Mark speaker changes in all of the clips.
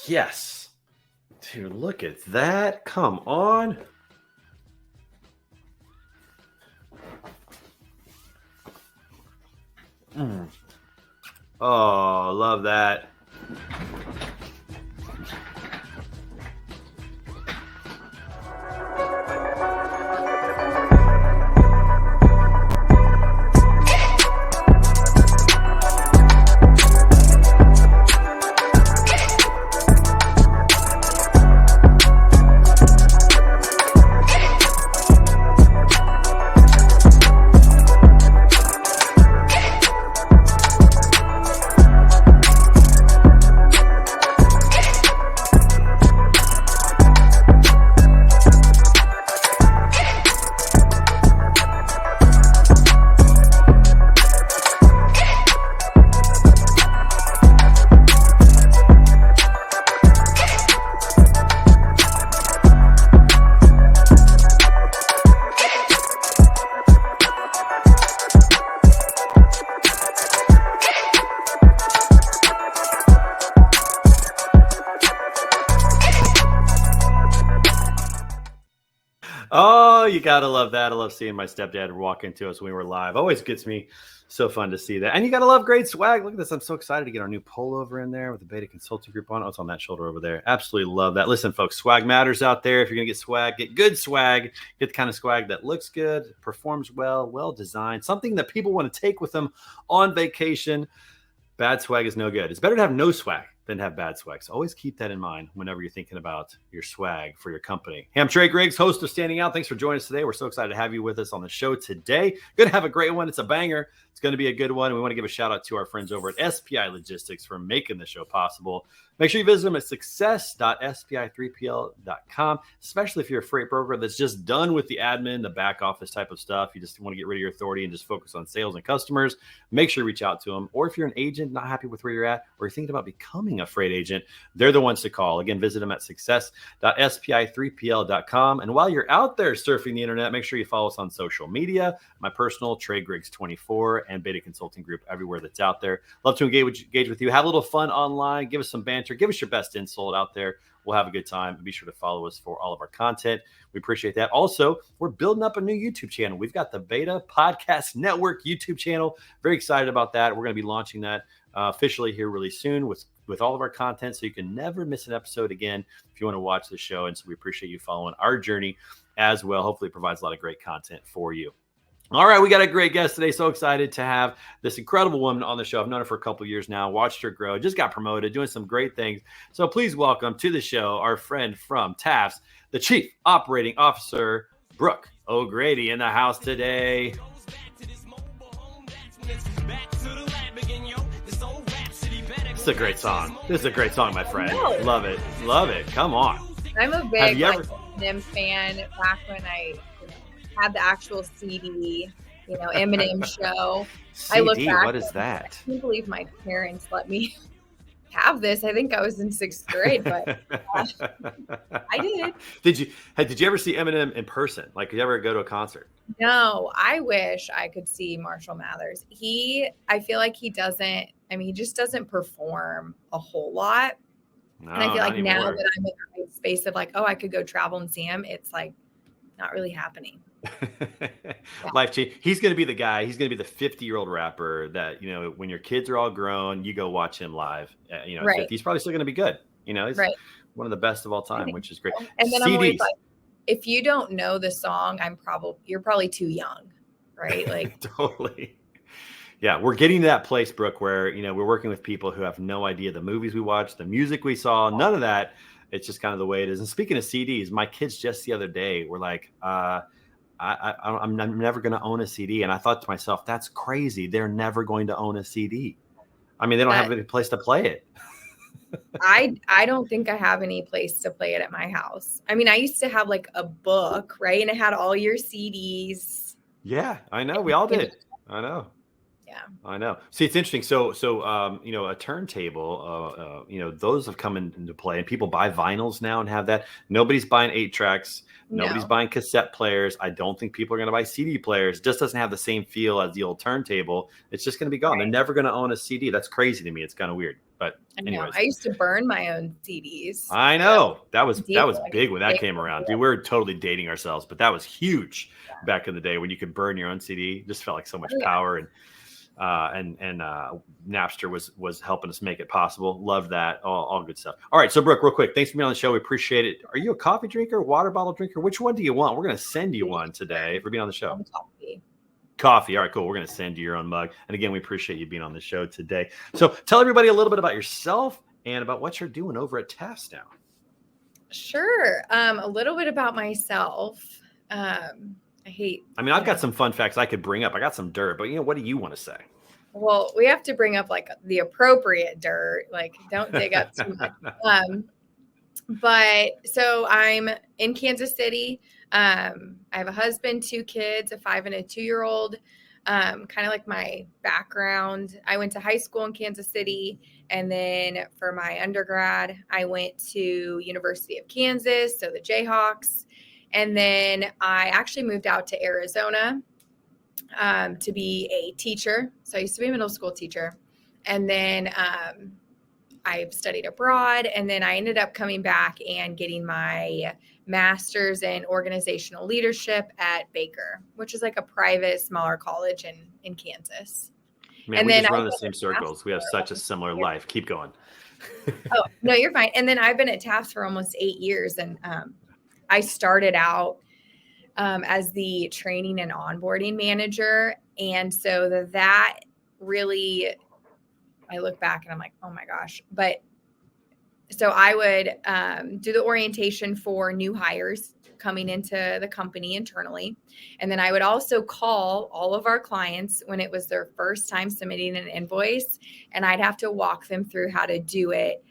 Speaker 1: Yes. Dude, look at that. Come on. Oh, love that. Oh, you gotta love that. I love seeing my stepdad walk into us when we were live. Always gets me so fun to see that. And you gotta love great swag. Look at this. I'm so excited to get our new pullover in there with the Beta Consulting Group on. Oh, it's on that shoulder over there. Absolutely love that. Listen, folks, swag matters out there. If you're gonna get swag, get good swag. Get the kind of swag that looks good, performs well designed, something that people want to take with them on vacation. Bad swag is no good. It's better to have no swag than to have bad swag. So always keep that in mind whenever you're thinking about your swag for your company. Hey, I'm Trey Griggs, host of Standing Out. Thanks for joining us today. We're so excited to have you with us on the show today. Going to have a great one. It's a banger. It's going to be a good one. We want to give a shout out to our friends over at SPI Logistics for making the show possible. Make sure you visit them at success.spi3pl.com, especially if you're a freight broker that's just done with the admin, the back office type of stuff. You just want to get rid of your authority and just focus on sales and customers. Make sure you reach out to them. Or if you're an agent, not happy with where you're at, or you're thinking about becoming a freight agent, they're the ones to call. Again, visit them at success.spi3pl.com. And while you're out there surfing the internet, make sure you follow us on social media. My personal, Trey Griggs 24, and Beta Consulting Group, everywhere that's out there. Love to engage with you. Have a little fun online. Give us some banter. Give us your best insult out there. We'll have a good time. And be sure to follow us for all of our content. We appreciate that. Also, we're building up a new YouTube channel. We've got the Beta Podcast Network YouTube channel. Very excited about that. We're going to be launching that officially here really soon with all of our content, so you can never miss an episode again if you want to watch the show. And so we appreciate you following our journey as well. Hopefully it provides a lot of great content for you. All right, we got a great guest today. So excited to have this incredible woman on the show. I've known her for a couple of years now, watched her grow, just got promoted, doing some great things. So please welcome to the show our friend from TAFS, the Chief Operating Officer, Brooke O'Grady, in the house today. This is a great song. This is a great song, my friend. Love it. Love it. Come on.
Speaker 2: I'm a big Eminem fan. Back when I had the actual CD, Eminem show.
Speaker 1: CD,
Speaker 2: I look back,
Speaker 1: what is that?
Speaker 2: I can't believe my parents let me have this. I think I was in 6th grade, but I did.
Speaker 1: Did you ever see Eminem in person? Like, did you ever go to a concert?
Speaker 2: No, I wish I could see Marshall Mathers. I feel like he just doesn't perform a whole lot.
Speaker 1: No,
Speaker 2: and I feel like
Speaker 1: anymore.
Speaker 2: now that I'm in the space of like, oh, I could go travel and see him, it's like not really happening.
Speaker 1: Life change. He's going to be the guy. He's going to be the 50-year-old rapper that, when your kids are all grown, you go watch him live.
Speaker 2: Right.
Speaker 1: He's probably still going to be good. He's
Speaker 2: right.
Speaker 1: one of the best of all time, which is great.
Speaker 2: And then
Speaker 1: CDs.
Speaker 2: I'm always like, if you don't know the song, you're probably too young, right? Like
Speaker 1: totally. Yeah, we're getting to that place, Brooke, where we're working with people who have no idea the movies we watched, the music we saw, none of that. It's just kind of the way it is. And speaking of CDs, my kids just the other day were like, I'm never going to own a CD. And I thought to myself, that's crazy. They're never going to own a CD. I mean, they don't have any place to play it.
Speaker 2: I don't think I have any place to play it at my house. I mean, I used to have like a book, right? And it had all your CDs.
Speaker 1: Yeah, I know. We all did. I know.
Speaker 2: Yeah.
Speaker 1: I know. See, it's interesting. So, a turntable, those have come into play, and people buy vinyls now and have that. Nobody's buying 8 tracks. Nobody's
Speaker 2: No.
Speaker 1: buying cassette players. I don't think people are going to buy CD players. It just doesn't have the same feel as the old turntable. It's just going to be gone. They're
Speaker 2: Right.
Speaker 1: never going to own a CD. That's crazy to me. It's kind of weird. But
Speaker 2: I know.
Speaker 1: anyways,
Speaker 2: I used to burn my own CDs.
Speaker 1: I
Speaker 2: That was
Speaker 1: know that
Speaker 2: a
Speaker 1: was
Speaker 2: big
Speaker 1: that
Speaker 2: deal.
Speaker 1: was
Speaker 2: Like,
Speaker 1: big when that
Speaker 2: they
Speaker 1: came
Speaker 2: would
Speaker 1: around,
Speaker 2: do
Speaker 1: dude.
Speaker 2: it.
Speaker 1: We're totally dating ourselves, but that was huge back in the day when you could burn your own CD. Just felt like so much
Speaker 2: Oh, yeah.
Speaker 1: power, and Napster was helping us make it possible. Love that, all good stuff. All right, so Brooke, real quick, thanks for being on the show. We appreciate it. Are you a coffee drinker, water bottle drinker? Which one do you want? We're gonna send you one today for being on the show.
Speaker 2: I'm coffee.
Speaker 1: Coffee. All right, cool. We're going to send you your own mug. And again, we appreciate you being on the show today. So tell everybody a little bit about yourself and about what you're doing over at TAFS now.
Speaker 2: Sure. A little bit about myself.
Speaker 1: I've got some fun facts I could bring up. I got some dirt, but what do you want to say?
Speaker 2: Well, we have to bring up like the appropriate dirt. Like, don't dig up too much. But so I'm in Kansas City. I have a husband, 2 kids, a 5 and a 2-year-old. Kind of like my background. I went to high school in Kansas City. And then for my undergrad, I went to University of Kansas, so the Jayhawks. And then I actually moved out to Arizona to be a teacher. So I used to be a middle school teacher. And then I've studied abroad, and then I ended up coming back and getting my master's in organizational leadership at Baker, which is like a private, smaller college in Kansas.
Speaker 1: Man,
Speaker 2: And
Speaker 1: we
Speaker 2: then
Speaker 1: just run in the same circles. We have such a similar life. Keep going.
Speaker 2: Oh, no, you're fine. And then I've been at TAFS for almost 8 years, and I started out as the training and onboarding manager. And so that really, I look back and I'm like, oh my gosh. But so I would do the orientation for new hires coming into the company internally. And then I would also call all of our clients when it was their first time submitting an invoice. And I'd have to walk them through how to do it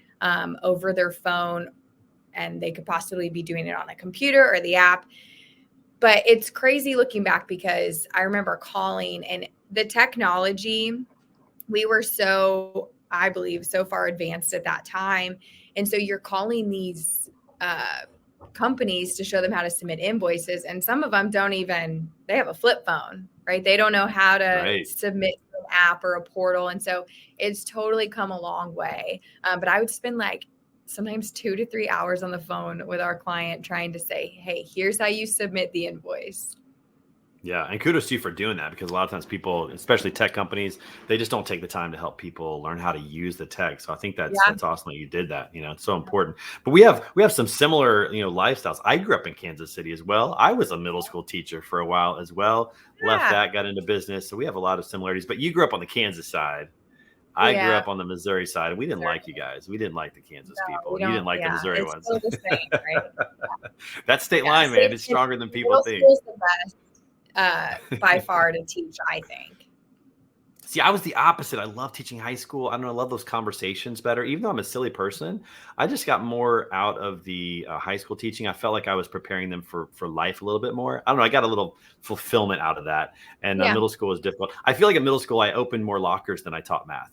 Speaker 2: over their phone. And they could possibly be doing it on a computer or the app. But it's crazy looking back because I remember calling, and the technology, we were so, I believe, so far advanced at that time. And so you're calling these companies to show them how to submit invoices. And some of them they have a flip phone, right? They don't know how to submit an app or a portal. And so it's totally come a long way. But I would spend like sometimes 2 to 3 hours on the phone with our client trying to say, hey, here's how you submit the invoice.
Speaker 1: Yeah. And kudos to you for doing that, because a lot of times people, especially tech companies, they just don't take the time to help people learn how to use the tech. So I think that's awesome that you did that. It's so important. But we have some similar, lifestyles. I grew up in Kansas City as well. I was a middle school teacher for a while as well. Left that, got into business. So we have a lot of similarities. But you grew up on the Kansas side. I grew up on the Missouri side, and we didn't like you guys. We didn't like the Kansas people. You didn't like the Missouri ones.
Speaker 2: Still the same, right?
Speaker 1: That state line, man, is stronger than people think.
Speaker 2: Middle school's the best by far to teach, I think.
Speaker 1: See, I was the opposite. I love teaching high school. I don't know, I love those conversations better. Even though I'm a silly person, I just got more out of the high school teaching. I felt like I was preparing them for life a little bit more. I don't know. I got a little fulfillment out of that. And middle school was difficult. I feel like in middle school, I opened more lockers than I taught math.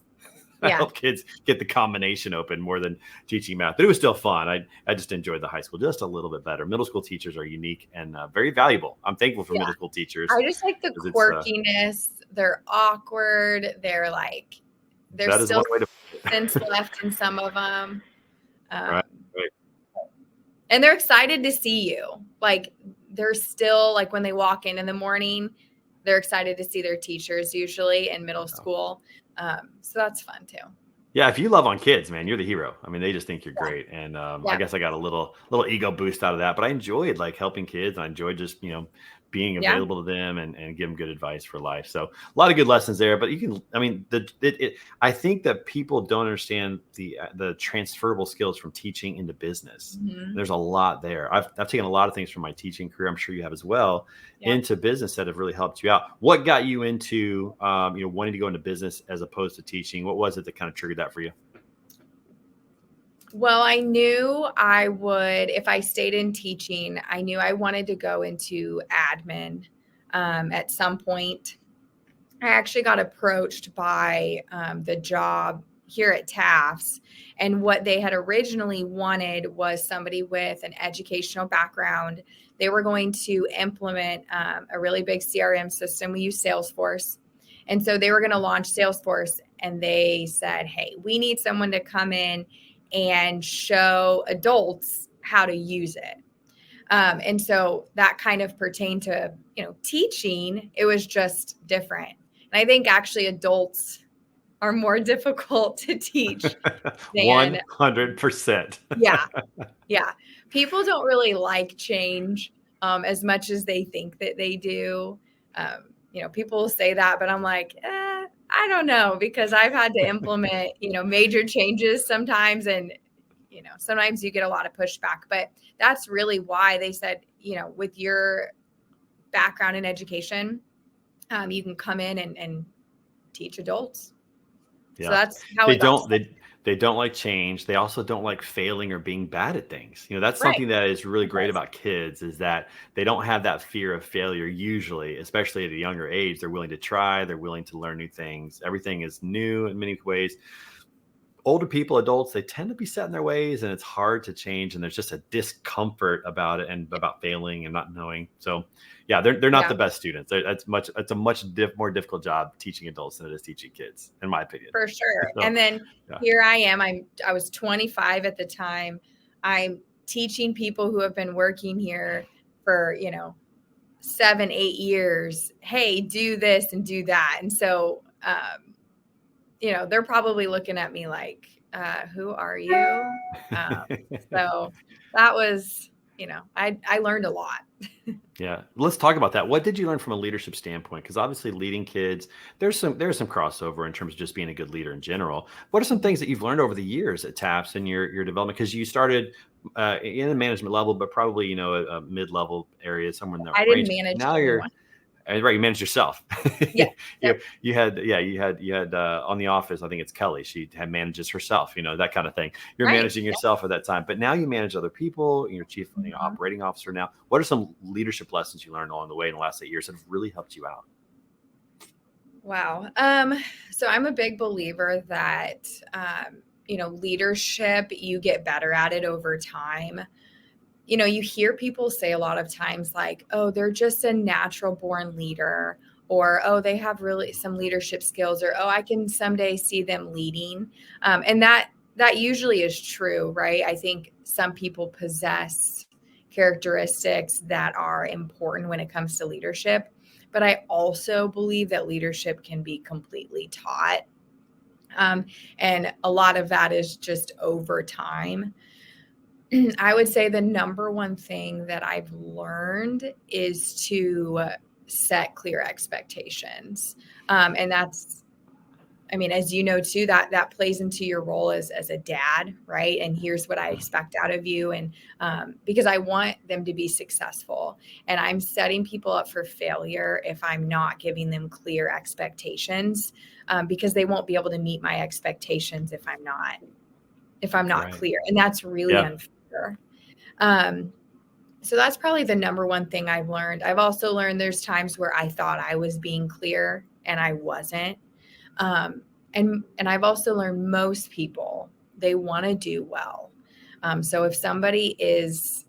Speaker 1: I helped kids get the combination open more than teaching math. But it was still fun. I just enjoyed the high school just a little bit better. Middle school teachers are unique and very valuable. I'm thankful for middle school teachers.
Speaker 2: I just like the quirkiness. They're awkward. They're like, there's still sense left in some of them.
Speaker 1: Right.
Speaker 2: And they're excited to see you. Like, they're still, like, when they walk in the morning, they're excited to see their teachers usually in middle school. So that's fun too.
Speaker 1: Yeah, if you love on kids, man, you're the hero. I mean, they just think you're great. And I guess I got a little ego boost out of that. But I enjoyed like helping kids. And I enjoyed just, being available to them and give them good advice for life. So a lot of good lessons there. But I think that people don't understand the transferable skills from teaching into business. Mm-hmm. There's a lot there. I've taken a lot of things from my teaching career, I'm sure you have as well, into business that have really helped you out. What got you into wanting to go into business as opposed to teaching? What was it that kind of triggered that for you?
Speaker 2: Well, I knew I would, if I stayed in teaching, I knew I wanted to go into admin at some point. I actually got approached by the job here at TAFS. And what they had originally wanted was somebody with an educational background. They were going to implement a really big CRM system. We use Salesforce. And so they were going to launch Salesforce. And they said, hey, we need someone to come in and show adults how to use it. And so that kind of pertained to, teaching. It was just different. And I think actually adults are more difficult to teach than
Speaker 1: 100%.
Speaker 2: yeah. People don't really like change as much as they think that they do. People say that, but I'm like, I don't know, because I've had to implement, major changes sometimes, and sometimes you get a lot of pushback. But that's really why they said, with your background in education, you can come in and teach adults.
Speaker 1: Yeah.
Speaker 2: So that's how
Speaker 1: they don't like change. They also don't like failing or being bad at things. That's
Speaker 2: right.
Speaker 1: something that is really great about kids, is that they don't have that fear of failure usually, especially at a younger age. They're willing to try, they're willing to learn new things. Everything is new in many ways. Older people, adults, they tend to be set in their ways, and it's hard to change. And there's just a discomfort about it and about failing and not knowing. So yeah, they're not the best students. It's a much more difficult job teaching adults than it is teaching kids, in my opinion.
Speaker 2: For sure. So, and then here I am. I was 25 at the time. I'm teaching people who have been working here for, 7, 8 years. Hey, do this and do that. And so, they're probably looking at me like, who are you? So that was, I learned a lot.
Speaker 1: Yeah. Let's talk about that. What did you learn from a leadership standpoint? Because obviously leading kids, there's some crossover in terms of just being a good leader in general. What are some things that you've learned over the years at TAFS and your development? Because you started in a management level, but probably, a mid-level area, somewhere in that range.
Speaker 2: Didn't manage
Speaker 1: now
Speaker 2: anyone.
Speaker 1: Right, you managed yourself.
Speaker 2: Yeah.
Speaker 1: you had on The Office, I think it's Kelly. She had manages herself, that kind of thing. You're managing yourself at that time, but now you manage other people. You're chief operating officer now. What are some leadership lessons you learned along the way in the last 8 years that have really helped you out?
Speaker 2: Wow. So I'm a big believer that leadership, you get better at it over time. You hear people say a lot of times like, oh, they're just a natural born leader, or, oh, they have really some leadership skills, or, oh, I can someday see them leading. And that usually is true, right? I think some people possess characteristics that are important when it comes to leadership. But I also believe that leadership can be completely taught. And a lot of that is just over time. I would say the number one thing that I've learned is to set clear expectations. And that's, as you know, too, that plays into your role as a dad, right? And here's what I expect out of you. And because I want them to be successful, and I'm setting people up for failure if I'm not giving them clear expectations, because they won't be able to meet my expectations if I'm not clear. And that's really unfair. So that's probably the number one thing I've learned. I've also learned there's times where I thought I was being clear and I wasn't. And I've also learned most people, they want to do well. So if somebody is,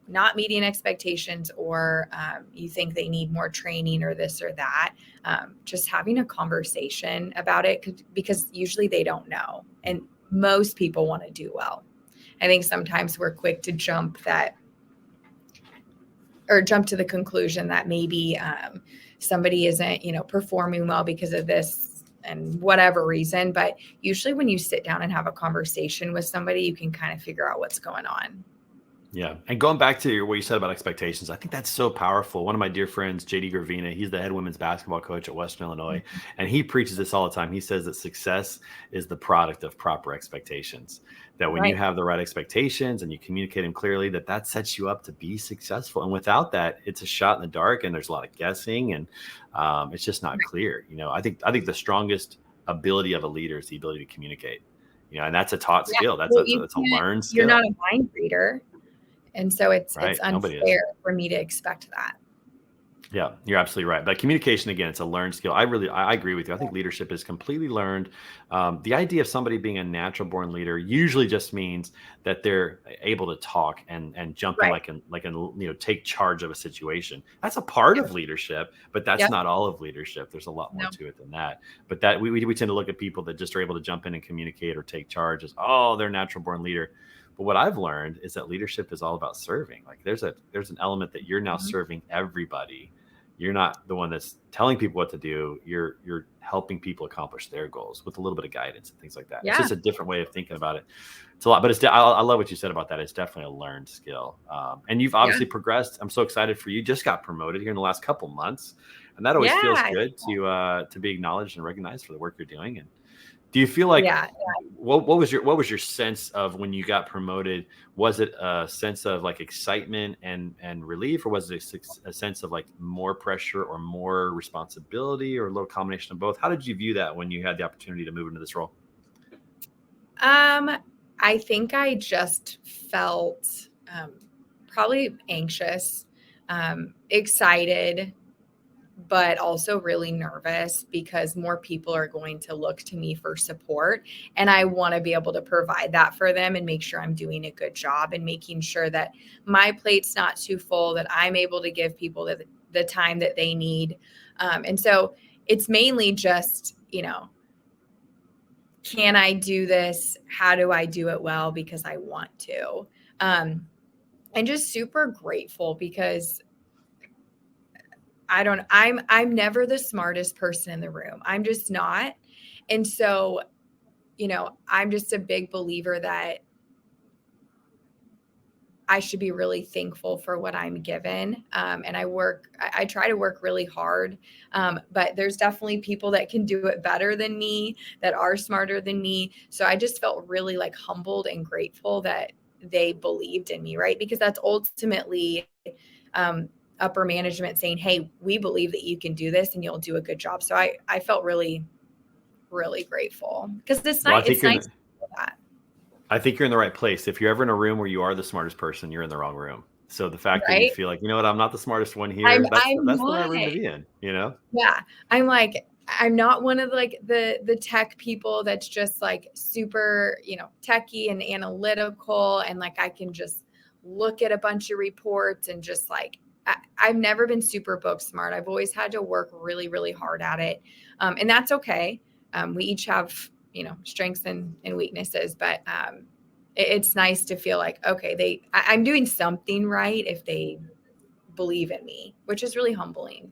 Speaker 2: not meeting expectations, or you think they need more training or this or that, just having a conversation about it, because usually they don't know. And most people want to do well. I think sometimes we're quick to jump to the conclusion that maybe somebody isn't, performing well because of this and whatever reason. But usually when you sit down and have a conversation with somebody, you can kind of figure out what's going on.
Speaker 1: Yeah. And going back to what you said about expectations, I think that's so powerful. One of my dear friends, JD Gravina, he's the head women's basketball coach at Western Illinois. And he preaches this all the time. He says that success is the product of proper expectations, that when you have the right expectations and you communicate them clearly, that sets you up to be successful. And without that, it's a shot in the dark, and there's a lot of guessing, and it's just not clear. I think the strongest ability of a leader is the ability to communicate, and that's a taught skill. That's a learned skill.
Speaker 2: You're not a mind reader. And so it's unfair for me to expect that.
Speaker 1: Yeah, you're absolutely right. But communication, again, it's a learned skill. I agree with you. I think leadership is completely learned. The idea of somebody being a natural born leader usually just means that they're able to talk and jump in
Speaker 2: Right.
Speaker 1: take charge of a situation. That's a part
Speaker 2: Yep.
Speaker 1: of leadership, but that's
Speaker 2: Yep.
Speaker 1: not all of leadership. There's a lot more
Speaker 2: No.
Speaker 1: to it than that. But that we tend to look at people that just are able to jump in and communicate or take charge as, oh, they're a natural born leader. But what I've learned is that leadership is all about serving. Like there's an element that you're now
Speaker 2: Mhm.
Speaker 1: serving everybody. You're not the one that's telling people what to do. You're helping people accomplish their goals with a little bit of guidance and things like that. It's
Speaker 2: Yeah.
Speaker 1: just a different way of thinking about it. It's a lot, but I love what you said about that. It's definitely a learned skill. And you've
Speaker 2: Yeah.
Speaker 1: obviously progressed. I'm so excited for you. Just got promoted here in the last couple months, and that always feels
Speaker 2: Yeah.
Speaker 1: good to be acknowledged and recognized for the work you're doing. And do you feel like
Speaker 2: Yeah.
Speaker 1: what was your sense of when you got promoted? Was it a sense of like excitement and relief, or was it a sense of like more pressure or more responsibility, or a little combination of both? How did you view that when you had the opportunity to move into this role?
Speaker 2: I think I just felt probably anxious, excited, but also really nervous because more people are going to look to me for support. And I want to be able to provide that for them and make sure I'm doing a good job and making sure that my plate's not too full, that I'm able to give people the time that they need. And so it's mainly just, can I do this? How do I do it well? Because I want to. And just super grateful because I'm never the smartest person in the room. I'm just not. And so, I'm just a big believer that I should be really thankful for what I'm given. And I try to work really hard. But there's definitely people that can do it better than me, that are smarter than me. So I just felt really like humbled and grateful that they believed in me, right? Because that's ultimately upper management saying, hey, we believe that you can do this and you'll do a good job. So I felt really, really grateful because it's
Speaker 1: Well,
Speaker 2: nice. It's nice to feel that.
Speaker 1: I think you're in the right place. If you're ever in a room where you are the smartest person, you're in the wrong room. So the fact that you
Speaker 2: Right.
Speaker 1: feel like, you know what, I'm not the smartest one here,
Speaker 2: I'm
Speaker 1: that's the right
Speaker 2: not.
Speaker 1: room to be in, you know?
Speaker 2: Yeah. I'm not one of the tech people that's just like super, techie and analytical. And like, I can just look at a bunch of reports and just like, I've never been super book smart. I've always had to work really, really hard at it. And that's okay. We each have, strengths and weaknesses, but it's nice to feel like, okay, I'm doing something right if they believe in me, which is really humbling.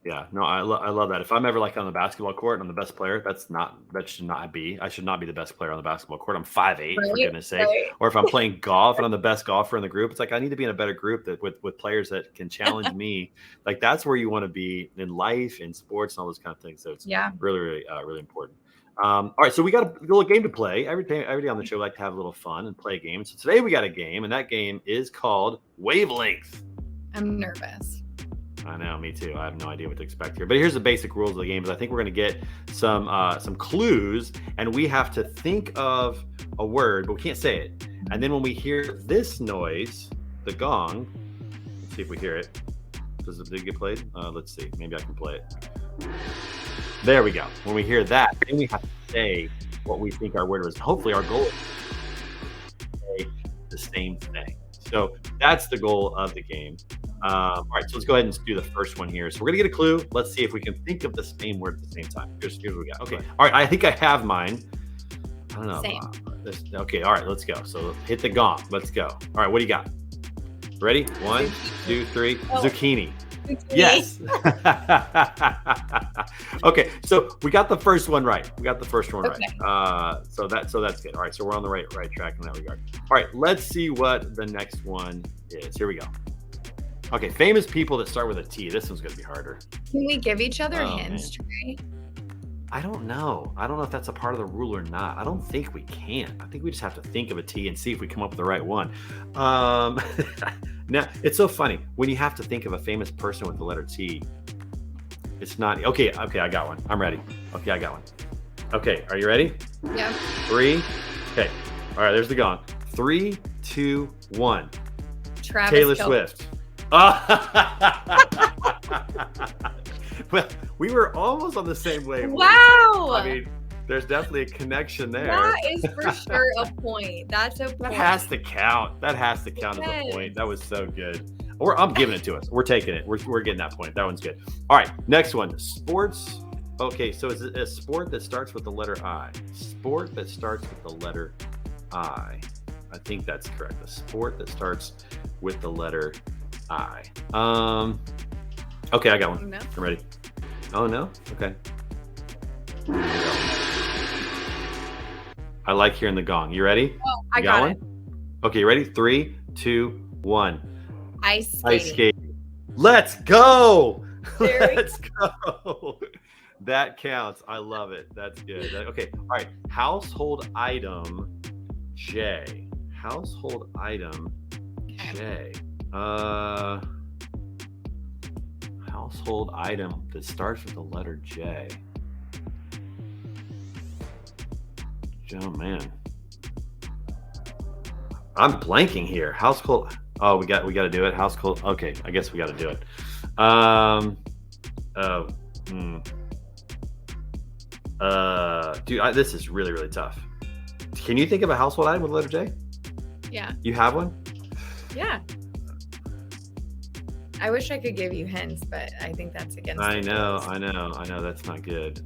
Speaker 1: Yeah, no, I love that. If I'm ever like on the basketball court and I'm the best player, that should not be. I should not be the best player on the basketball court. I'm 5'8", for
Speaker 2: Right.
Speaker 1: goodness sake.
Speaker 2: Right.
Speaker 1: Or if I'm playing golf and I'm the best golfer in the group, it's like I need to be in a better group that with players that can challenge me. Like that's where you want to be in life, in sports, and all those kind of things. So it's
Speaker 2: Yeah.
Speaker 1: really, really, really important. All right, so we got a little game to play. Every day on the show, we like to have a little fun and play a game. So today we got a game, and that game is called Wavelength.
Speaker 2: I'm nervous.
Speaker 1: I know, me too. I have no idea what to expect here. But here's the basic rules of the game. Is I think we're going to get some clues, and we have to think of a word, but we can't say it. And then when we hear this noise, the gong, let's see if we hear it. Did it get played? Let's see. Maybe I can play it. There we go. When we hear that, then we have to say what we think our word was. Hopefully, our goal is to say the same thing. So that's the goal of the game. All right, so let's go ahead and do the first one here. So we're gonna get a clue. Let's see if we can think of the same word at the same time. Here's what we got. Okay. All right. I think I have mine. I don't know.
Speaker 2: Same.
Speaker 1: Okay. All right. Let's go. So hit the gong. Let's go. All right. What do you got? Ready? 1, 2, 3.
Speaker 2: Oh.
Speaker 1: Zucchini. Yes. Okay. So we got the first one right. Right. So that's good. All right. So we're on the right track in that regard. All right. Let's see what the next one is. Here we go. Okay, famous people that start with a T. This one's going to be harder.
Speaker 2: Can we give each other hints, Trey?
Speaker 1: I don't know. I don't know if that's a part of the rule or not. I don't think we can. I think we just have to think of a T and see if we come up with the right one. Now, it's so funny. When you have to think of a famous person with the letter T, it's not. Okay, I got one. I'm ready. Okay, I got one. Okay, are you ready?
Speaker 2: Yeah.
Speaker 1: 3. Okay. All right, there's the gong. 3, 2, 1.
Speaker 2: Travis
Speaker 1: Taylor
Speaker 2: Kelce.
Speaker 1: Swift. Well, we were almost on the same wavelength.
Speaker 2: Wow.
Speaker 1: I mean, there's definitely a connection there.
Speaker 2: That is for sure a point. That's a point.
Speaker 1: That has to count. That has to count as a point. That was so good. Or I'm giving it to us. We're taking it. We're getting that point. That one's good. All right, next one. Sports. Okay, so is it a sport that starts with the letter I? Sport that starts with the letter I. I think that's correct. A sport that starts with the letter I. Okay, I got one.
Speaker 2: No.
Speaker 1: I'm ready. Oh no? Okay. I like hearing the gong. You ready?
Speaker 2: Oh, I got it.
Speaker 1: Okay, you ready? 3, 2, 1.
Speaker 2: Ice skating.
Speaker 1: Ice skating. Let's go.
Speaker 2: There
Speaker 1: Let's go. That counts. I love it. That's good. Okay. All right. Household item J. Household item J. Household item that starts with the letter J. Oh man. I'm blanking here. Household. Oh, we got to do it. Household. Okay, I guess we got to do it. Dude, this is really, really tough. Can you think of a household item with the letter J?
Speaker 2: Yeah.
Speaker 1: You have one?
Speaker 2: Yeah. I wish I could give you hints, but I think that's against.
Speaker 1: I know. That's not good.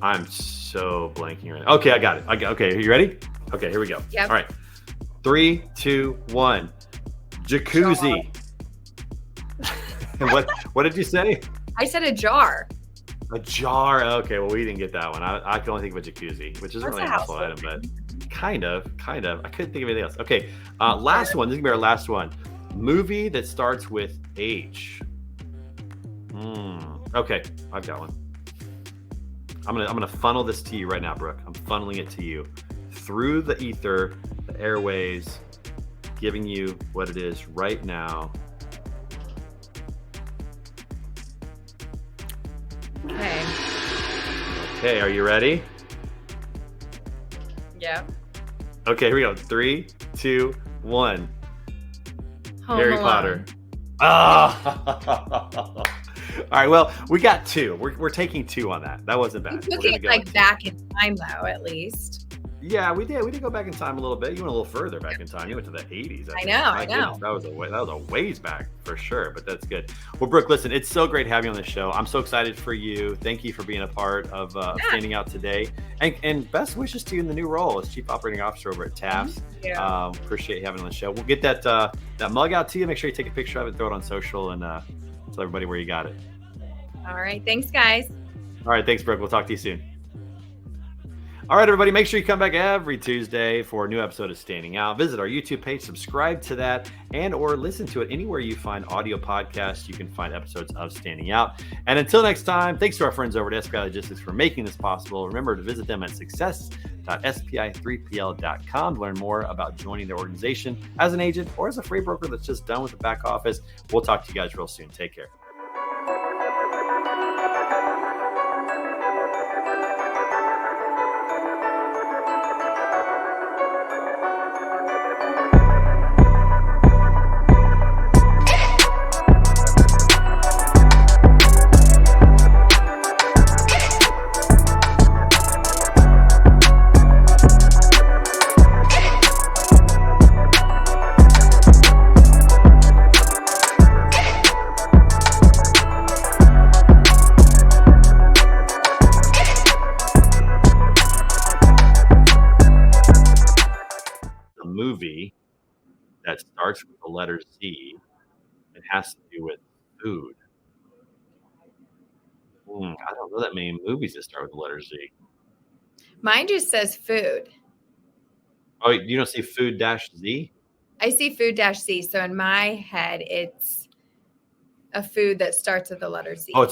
Speaker 1: I'm so blanking right now. Okay, I got it. Okay, are you ready? Okay, here we go.
Speaker 2: Yep.
Speaker 1: All right. 3, 2, 1. Jacuzzi. What did you say?
Speaker 2: I said a jar.
Speaker 1: A jar. Okay, well, we didn't get that one. I can only think of a jacuzzi, which isn't really a household item, but kind of. I couldn't think of anything else. Okay, last one. This is gonna be our last one. Movie that starts with H. Okay, I've got one. I'm gonna funnel this to you right now, Brooke. I'm funneling it to you through the ether, the airways, giving you what it is right now. Okay, are you ready?
Speaker 2: Yeah.
Speaker 1: Okay, here we go. 3, 2, 1. Harry Potter. Oh. All right, well, we got 2. We're taking 2 on that. That wasn't bad.
Speaker 2: You took it like back in time, though, at least.
Speaker 1: Yeah, we did. We did go back in time a little bit. You went a little further back in time. You went to the 80s.
Speaker 2: I know.
Speaker 1: Goodness, that was a ways back for sure, but that's good. Well, Brooke, listen, it's so great having you on the show. I'm so excited for you. Thank you for being a part of Standing Out today. And best wishes to you in the new role as Chief Operating Officer over at TAFS. Appreciate you having you on the show. We'll get that mug out to you. Make sure you take a picture of it, throw it on social, and tell everybody where you got it.
Speaker 2: All right. Thanks, guys.
Speaker 1: All right. Thanks, Brooke. We'll talk to you soon. All right, everybody, make sure you come back every Tuesday for a new episode of Standing Out. Visit our YouTube page, subscribe to that, and or listen to it anywhere you find audio podcasts. You can find episodes of Standing Out. And until next time, thanks to our friends over at SPI Logistics for making this possible. Remember to visit them at success.spi3pl.com to learn more about joining their organization as an agent or as a freight broker that's just done with the back office. We'll talk to you guys real soon. Take care. Movie that starts with the letter Z. It has to do with food. I don't know that many movies that start with the letter Z.
Speaker 2: Mine just says food.
Speaker 1: Oh, you don't see food-Z?
Speaker 2: I see food-Z. So in my head, it's a food that starts with the letter Z.
Speaker 1: Oh, it's